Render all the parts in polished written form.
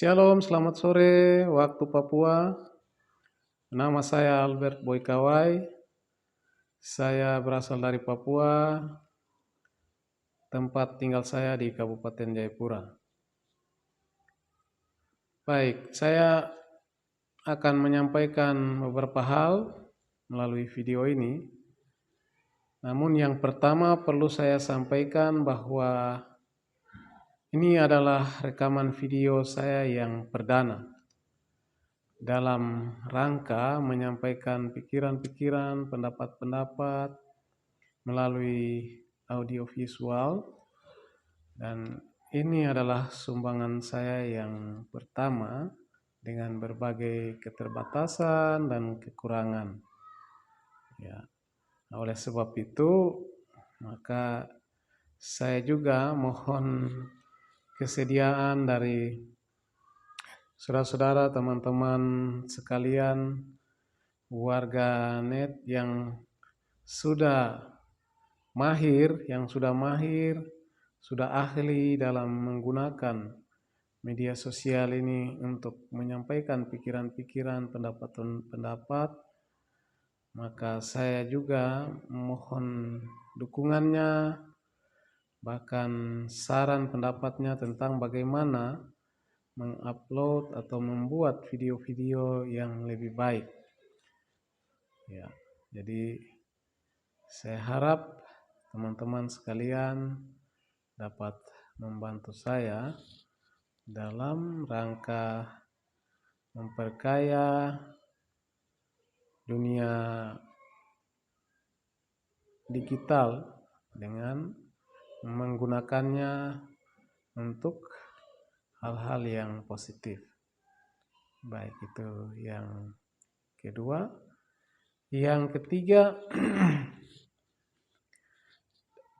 Shalom, selamat sore waktu Papua. Nama saya Albert Boykawai. Saya berasal dari Papua. Tempat tinggal saya di Kabupaten Jayapura. Baik, saya akan menyampaikan beberapa hal melalui video ini. Namun yang pertama perlu saya sampaikan bahwa ini adalah rekaman video saya yang perdana dalam rangka menyampaikan pikiran-pikiran, pendapat-pendapat melalui audiovisual, dan ini adalah sumbangan saya yang pertama dengan berbagai keterbatasan dan kekurangan. Ya, oleh sebab itu maka saya juga mohon kesediaan dari saudara-saudara, teman-teman sekalian, warga net yang sudah mahir, sudah ahli dalam menggunakan media sosial ini untuk menyampaikan pikiran-pikiran, pendapat-pendapat. Maka saya juga mohon dukungannya, bahkan saran pendapatnya tentang bagaimana mengupload atau membuat video-video yang lebih baik. Ya, jadi saya harap teman-teman sekalian dapat membantu saya dalam rangka memperkaya dunia digital dengan menggunakannya untuk hal-hal yang positif. Baik, itu yang kedua. Yang ketiga,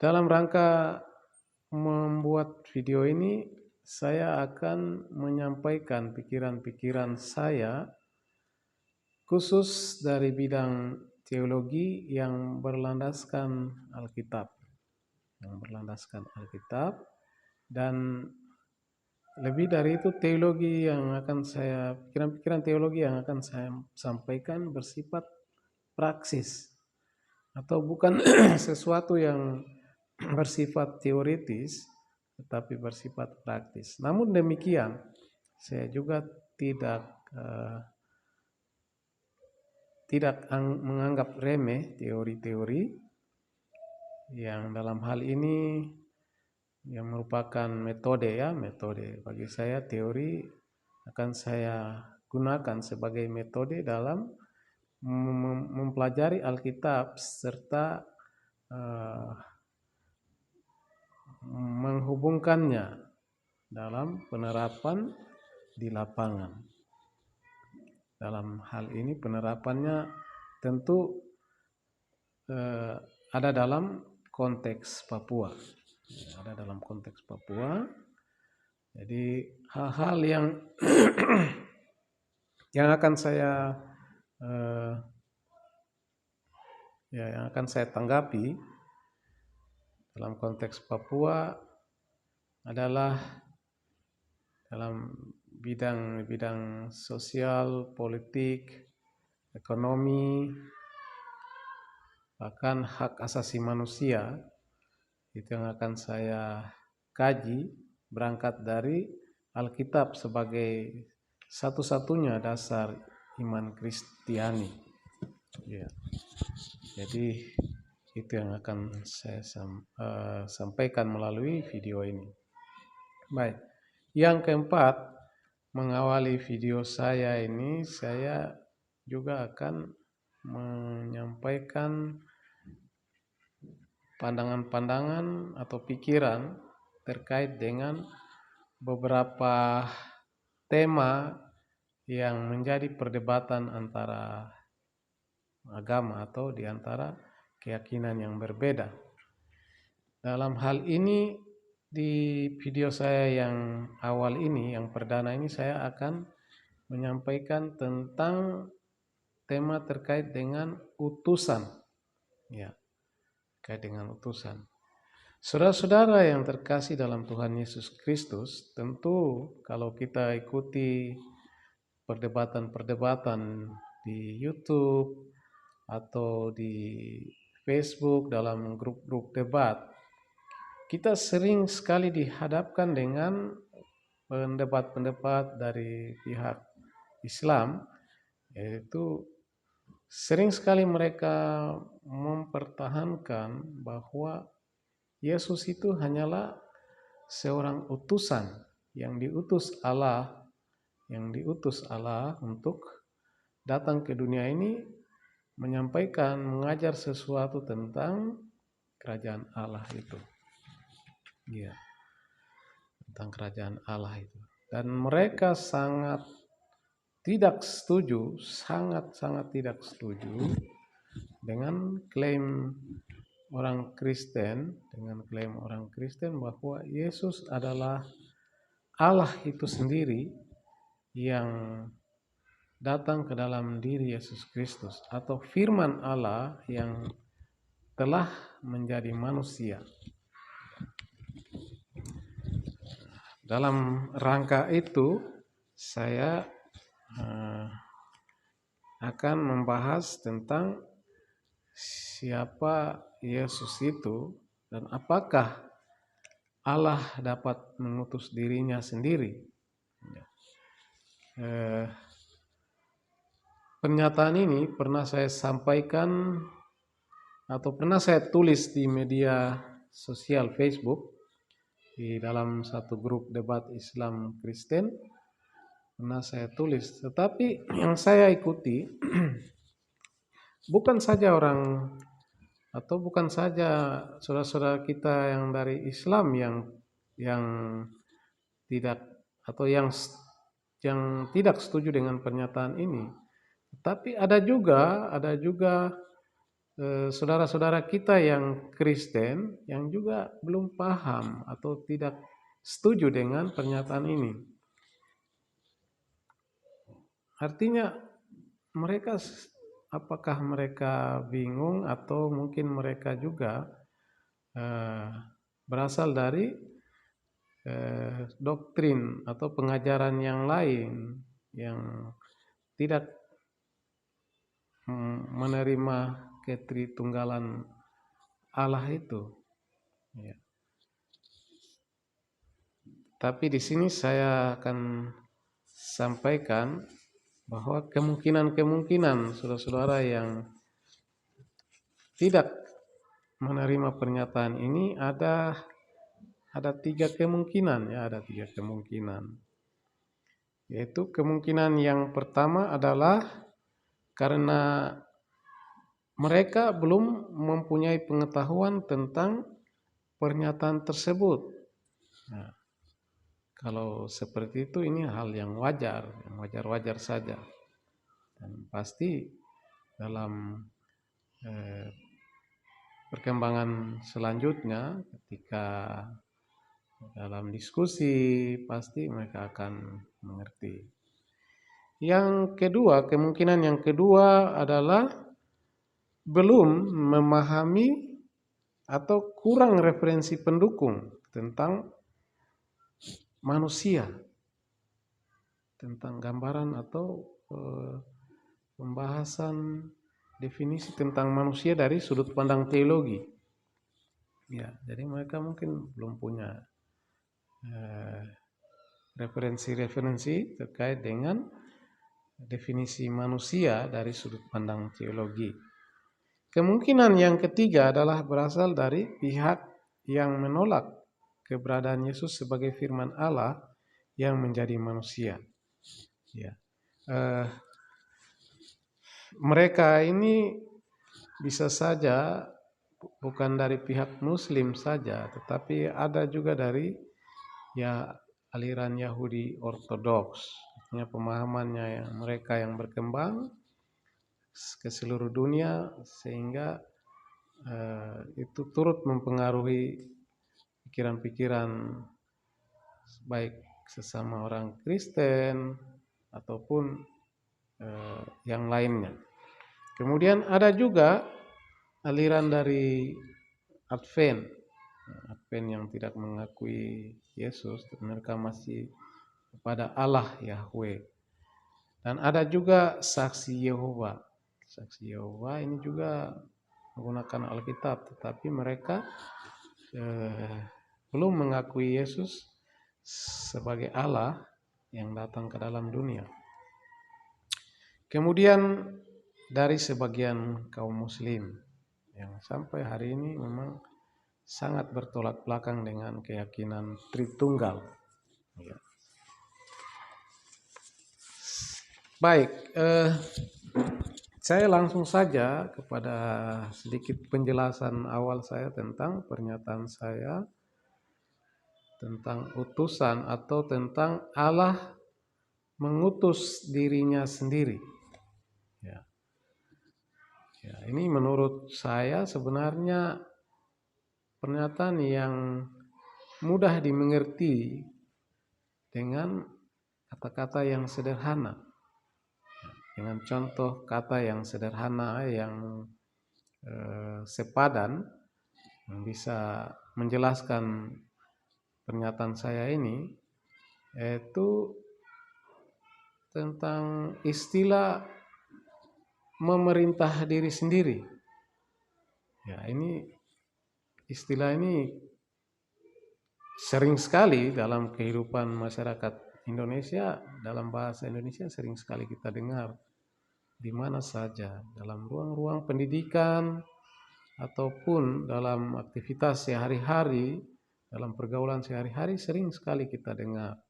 dalam rangka membuat video ini, saya akan menyampaikan pikiran-pikiran saya khusus dari bidang teologi yang berlandaskan Alkitab. Dan lebih dari itu, pikiran-pikiran teologi yang akan saya sampaikan bersifat praksis, atau bukan sesuatu yang bersifat teoritis, tetapi bersifat praktis. Namun demikian, saya juga tidak menganggap remeh teori-teori yang dalam hal ini yang merupakan metode. Bagi saya teori akan saya gunakan sebagai metode dalam mempelajari Alkitab serta menghubungkannya dalam penerapan di lapangan. Dalam hal ini penerapannya tentu ada dalam konteks Papua. Jadi hal-hal yang yang akan saya tanggapi dalam konteks Papua adalah dalam bidang sosial, politik, ekonomi, bahkan hak asasi manusia. Itu yang akan saya kaji berangkat dari Alkitab sebagai satu-satunya dasar iman Kristiani. Ya. Jadi itu yang akan saya sampaikan melalui video ini. Baik. Yang keempat, mengawali video saya ini, saya juga akan menyampaikan pandangan-pandangan atau pikiran terkait dengan beberapa tema yang menjadi perdebatan antara agama atau di antara keyakinan yang berbeda. Dalam hal ini, di video saya yang awal ini, yang perdana ini, saya akan menyampaikan tentang tema terkait dengan utusan. Ya, terkait dengan utusan. Saudara-saudara yang terkasih dalam Tuhan Yesus Kristus, tentu kalau kita ikuti perdebatan-perdebatan di YouTube atau di Facebook dalam grup-grup debat, kita sering sekali dihadapkan dengan pendebat-pendebat dari pihak Islam, yaitu sering sekali mereka mempertahankan bahwa Yesus itu hanyalah seorang utusan yang diutus Allah untuk datang ke dunia ini menyampaikan, mengajar sesuatu tentang kerajaan Allah itu. Ya, tentang kerajaan Allah itu. Dan mereka sangat tidak setuju, sangat tidak setuju dengan klaim orang Kristen, bahwa Yesus adalah Allah itu sendiri yang datang ke dalam diri Yesus Kristus, atau firman Allah yang telah menjadi manusia. Dalam rangka itu, saya akan membahas tentang siapa Yesus itu dan apakah Allah dapat mengutus dirinya sendiri. Pernyataan ini pernah saya sampaikan atau pernah saya tulis di media sosial Facebook, di dalam satu grup debat Islam Kristen, pernah saya tulis. Tetapi yang saya ikuti bukan saja saudara-saudara kita yang dari Islam yang tidak atau yang tidak setuju dengan pernyataan ini, tapi ada juga saudara-saudara kita yang Kristen yang juga belum paham atau tidak setuju dengan pernyataan ini. Artinya apakah mereka bingung atau mungkin mereka juga berasal dari doktrin atau pengajaran yang lain yang tidak menerima ketritunggalan Allah itu. Ya. Tapi di sini saya akan sampaikan bahwa kemungkinan saudara-saudara yang tidak menerima pernyataan ini ada 3 kemungkinan, ya, ada 3 kemungkinan. Yaitu kemungkinan yang pertama adalah karena mereka belum mempunyai pengetahuan tentang pernyataan tersebut. Nah, kalau seperti itu ini hal yang wajar saja. Dan pasti dalam perkembangan selanjutnya ketika dalam diskusi pasti mereka akan mengerti. Kemungkinan yang kedua adalah belum memahami atau kurang referensi pendukung tentang manusia, tentang gambaran atau pembahasan definisi tentang manusia dari sudut pandang teologi. Ya, jadi mereka mungkin belum punya referensi-referensi terkait dengan definisi manusia dari sudut pandang teologi. Kemungkinan yang ketiga adalah berasal dari pihak yang menolak keberadaan Yesus sebagai firman Allah yang menjadi manusia. Ya. Mereka ini bisa saja bukan dari pihak Muslim saja, tetapi ada juga dari aliran Yahudi Ortodoks, pemahamannya mereka yang berkembang ke seluruh dunia sehingga itu turut mempengaruhi pikiran-pikiran baik sesama orang Kristen ataupun yang lainnya. Kemudian ada juga aliran dari Advent. Advent yang tidak mengakui Yesus, mereka masih kepada Allah Yahweh. Dan ada juga saksi Yehova. Saksi Yehova ini juga menggunakan Alkitab, tetapi mereka belum mengakui Yesus sebagai Allah yang datang ke dalam dunia. Kemudian dari sebagian kaum muslim yang sampai hari ini memang sangat bertolak belakang dengan keyakinan Tritunggal. Ya. Baik, saya langsung saja kepada sedikit penjelasan awal saya tentang pernyataan saya tentang utusan atau tentang Allah mengutus dirinya sendiri. Ya. Ya, ini menurut saya sebenarnya pernyataan yang mudah dimengerti dengan kata-kata yang sederhana. Dengan contoh kata yang sederhana yang sepadan yang bisa menjelaskan pernyataan saya ini, yaitu tentang istilah memerintah diri sendiri. Ya, ini istilah ini sering sekali dalam kehidupan masyarakat Indonesia, dalam bahasa Indonesia sering sekali kita dengar di mana saja, dalam ruang-ruang pendidikan ataupun dalam aktivitas sehari-hari, dalam pergaulan sehari-hari sering sekali kita dengar.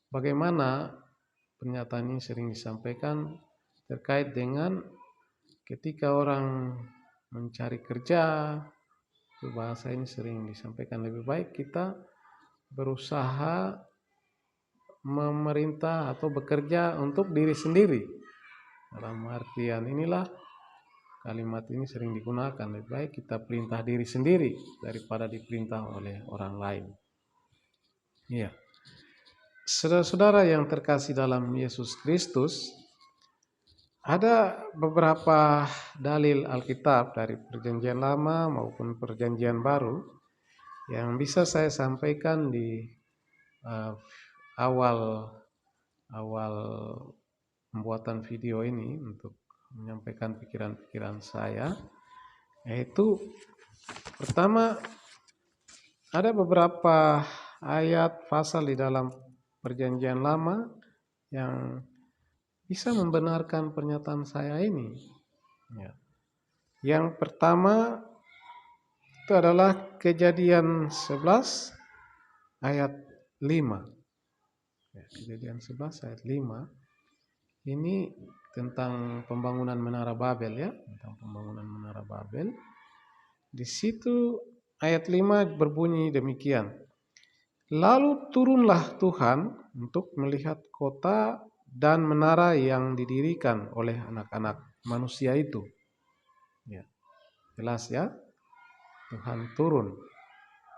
Bagaimana pernyataan ini sering disampaikan terkait dengan ketika orang mencari kerja, itu bahasa ini sering disampaikan, lebih baik kita berusaha memerintah atau bekerja untuk diri sendiri. Dalam artian inilah kalimat ini sering digunakan, lebih baik kita perintah diri sendiri daripada diperintah oleh orang lain. Ya. Saudara-saudara yang terkasih dalam Yesus Kristus, ada beberapa dalil Alkitab dari Perjanjian Lama maupun Perjanjian Baru yang bisa saya sampaikan di awal pembuatan video ini untuk menyampaikan pikiran-pikiran saya, yaitu pertama ada beberapa ayat pasal di dalam Perjanjian Lama yang bisa membenarkan pernyataan saya ini. Ya. Yang pertama itu adalah Kejadian 11 ayat 5. Ya, Kejadian 11 ayat 5. Ini tentang pembangunan Menara Babel, ya, tentang pembangunan Menara Babel. Di situ ayat 5 berbunyi demikian. Lalu turunlah Tuhan untuk melihat kota dan menara yang didirikan oleh anak-anak manusia itu. Ya, jelas ya, Tuhan turun.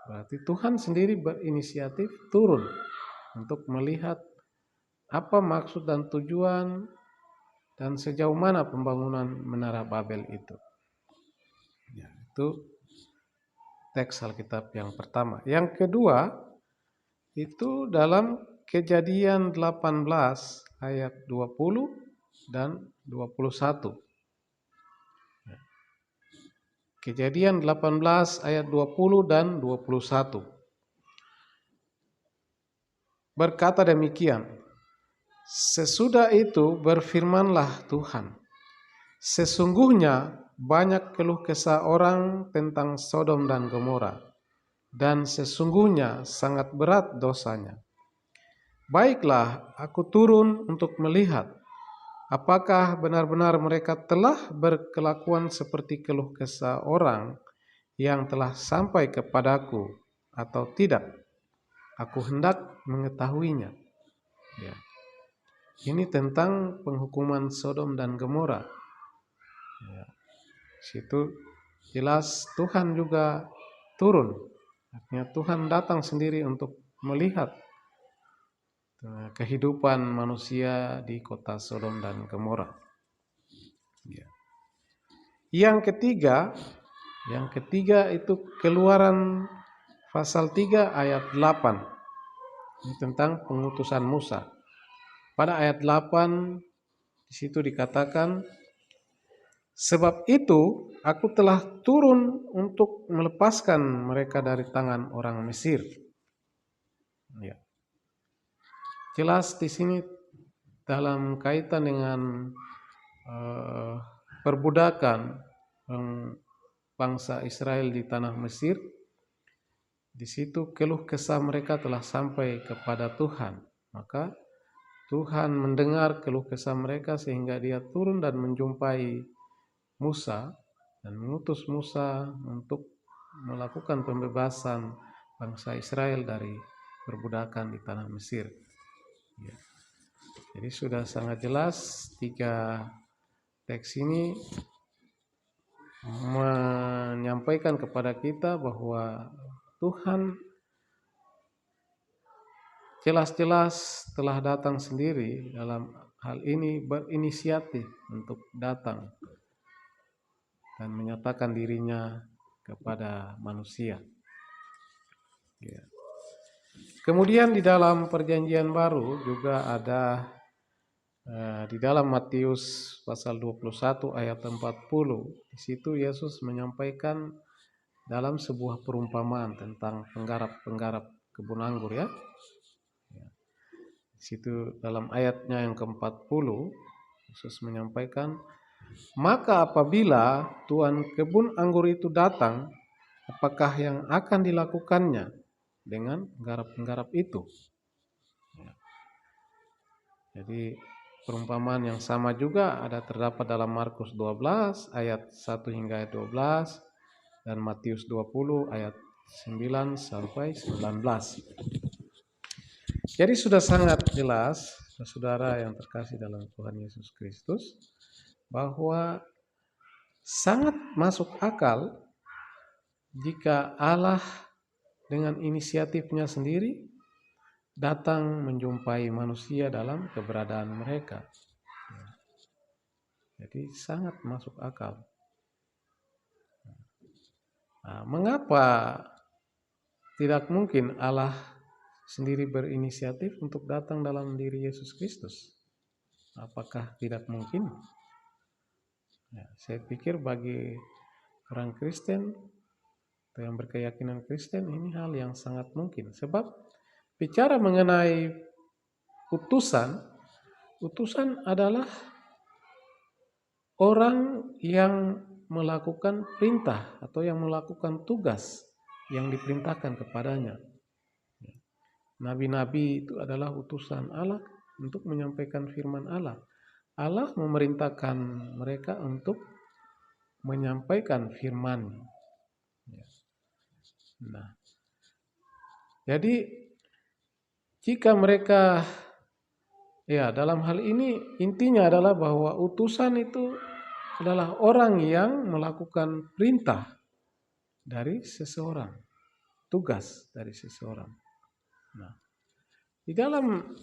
Berarti Tuhan sendiri berinisiatif turun untuk melihat apa maksud dan tujuan dan sejauh mana pembangunan Menara Babel itu. Ya, itu teks Alkitab yang pertama. Yang kedua, itu dalam Kejadian 18 ayat 20 dan 21. Kejadian 18 ayat 20 dan 21. Berkata demikian, sesudah itu berfirmanlah Tuhan, sesungguhnya banyak keluh kesah orang tentang Sodom dan Gomora, dan sesungguhnya sangat berat dosanya. Baiklah, aku turun untuk melihat apakah benar-benar mereka telah berkelakuan seperti keluh kesah orang yang telah sampai kepadaku atau tidak. Aku hendak mengetahuinya. Ya. Ini tentang penghukuman Sodom dan Gomora. Ya. Situ jelas Tuhan juga turun. Artinya Tuhan datang sendiri untuk melihat kehidupan manusia di kota Sodom dan Gomora. Ya. Yang ketiga itu Keluaran pasal 3 ayat 8 ini tentang pengutusan Musa. Pada ayat 8 di situ dikatakan, sebab itu aku telah turun untuk melepaskan mereka dari tangan orang Mesir. Ya. Jelas di sini dalam kaitan dengan perbudakan bangsa Israel di tanah Mesir, di situ keluh kesah mereka telah sampai kepada Tuhan. Maka Tuhan mendengar keluh kesah mereka sehingga Dia turun dan menjumpai Musa dan mengutus Musa untuk melakukan pembebasan bangsa Israel dari perbudakan di tanah Mesir. Ya. Jadi sudah sangat jelas 3 teks ini menyampaikan kepada kita bahwa Tuhan jelas-jelas telah datang sendiri dalam hal ini, berinisiatif untuk datang dan menyatakan dirinya kepada manusia. Ya. Kemudian di dalam perjanjian baru juga ada di dalam Matius pasal 21 ayat 40, di situ Yesus menyampaikan dalam sebuah perumpamaan tentang penggarap kebun anggur, ya. Di situ dalam ayatnya yang ke-40 Yesus menyampaikan, maka apabila Tuan kebun anggur itu datang, apakah yang akan dilakukannya dengan penggarap-penggarap itu? Jadi perumpamaan yang sama juga ada terdapat dalam Markus 12 ayat 1 hingga ayat 12 dan Matius 20 ayat 9 sampai 19. Jadi sudah sangat jelas, saudara yang terkasih dalam Tuhan Yesus Kristus, bahwa sangat masuk akal jika Allah dengan inisiatifnya sendiri datang menjumpai manusia dalam keberadaan mereka. Jadi sangat masuk akal. Nah, mengapa tidak mungkin Allah sendiri berinisiatif untuk datang dalam diri Yesus Kristus? Apakah tidak mungkin? Ya, saya pikir bagi orang Kristen atau yang berkeyakinan Kristen ini hal yang sangat mungkin. Sebab bicara mengenai utusan adalah orang yang melakukan perintah atau yang melakukan tugas yang diperintahkan kepadanya. Nabi-nabi itu adalah utusan Allah untuk menyampaikan firman Allah. Allah memerintahkan mereka untuk menyampaikan firman. Nah, jadi jika mereka, ya dalam hal ini intinya adalah bahwa utusan itu adalah orang yang melakukan perintah dari seseorang, tugas dari seseorang. Nah, di dalam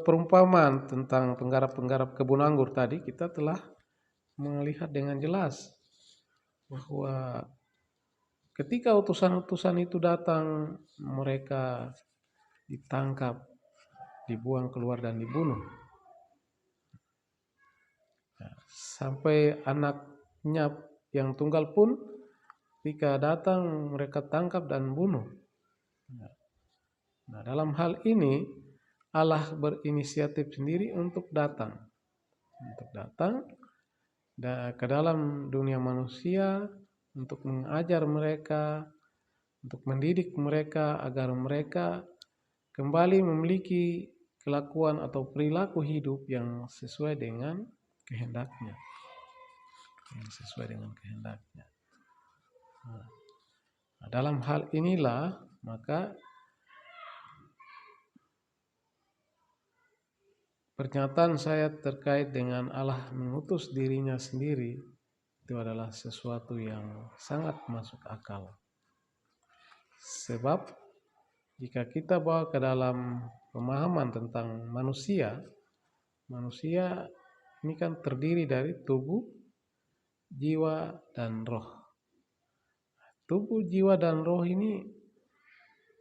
perumpamaan tentang penggarap-penggarap kebun anggur tadi, kita telah melihat dengan jelas bahwa ketika utusan-utusan itu datang, mereka ditangkap, dibuang keluar dan dibunuh. Nah, sampai anaknya yang tunggal pun ketika datang mereka tangkap dan bunuh. Nah, dalam hal ini Allah berinisiatif sendiri untuk datang ke dalam dunia manusia untuk mengajar mereka, untuk mendidik mereka agar mereka kembali memiliki kelakuan atau perilaku hidup yang sesuai dengan kehendaknya. Nah, dalam hal inilah maka pernyataan saya terkait dengan Allah mengutus dirinya sendiri itu adalah sesuatu yang sangat masuk akal. Sebab jika kita bawa ke dalam pemahaman tentang manusia ini kan terdiri dari tubuh, jiwa, dan roh. tubuh, jiwa, dan roh ini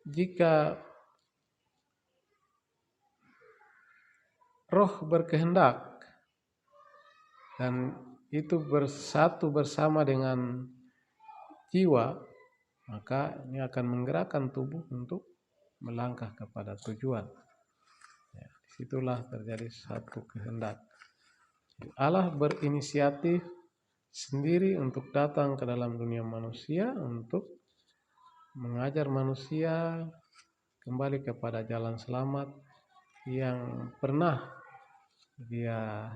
jika roh berkehendak dan itu bersatu bersama dengan jiwa, maka ini akan menggerakkan tubuh untuk melangkah kepada tujuan. Ya, disitulah terjadi satu kehendak. Allah berinisiatif sendiri untuk datang ke dalam dunia manusia untuk mengajar manusia kembali kepada jalan selamat yang pernah Dia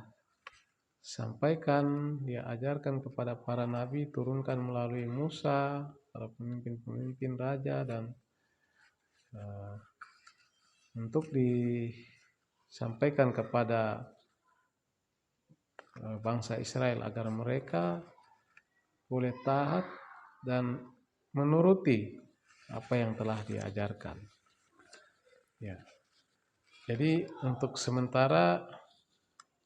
sampaikan, Dia ajarkan kepada para nabi, turunkan melalui Musa, para pemimpin-pemimpin raja, dan untuk disampaikan kepada bangsa Israel agar mereka boleh taat dan menuruti apa yang telah diajarkan. Ya. Jadi untuk sementara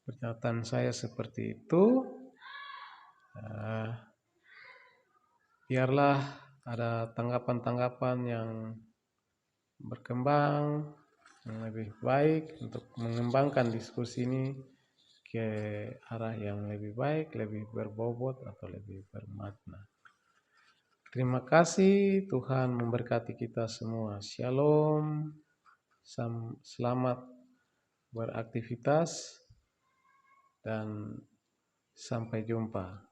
pernyataan saya seperti itu. Biarlah ada tanggapan-tanggapan yang berkembang yang lebih baik untuk mengembangkan diskusi ini ke arah yang lebih baik, lebih berbobot atau lebih bermakna. Terima kasih, Tuhan memberkati kita semua. Shalom, selamat beraktivitas, dan sampai jumpa.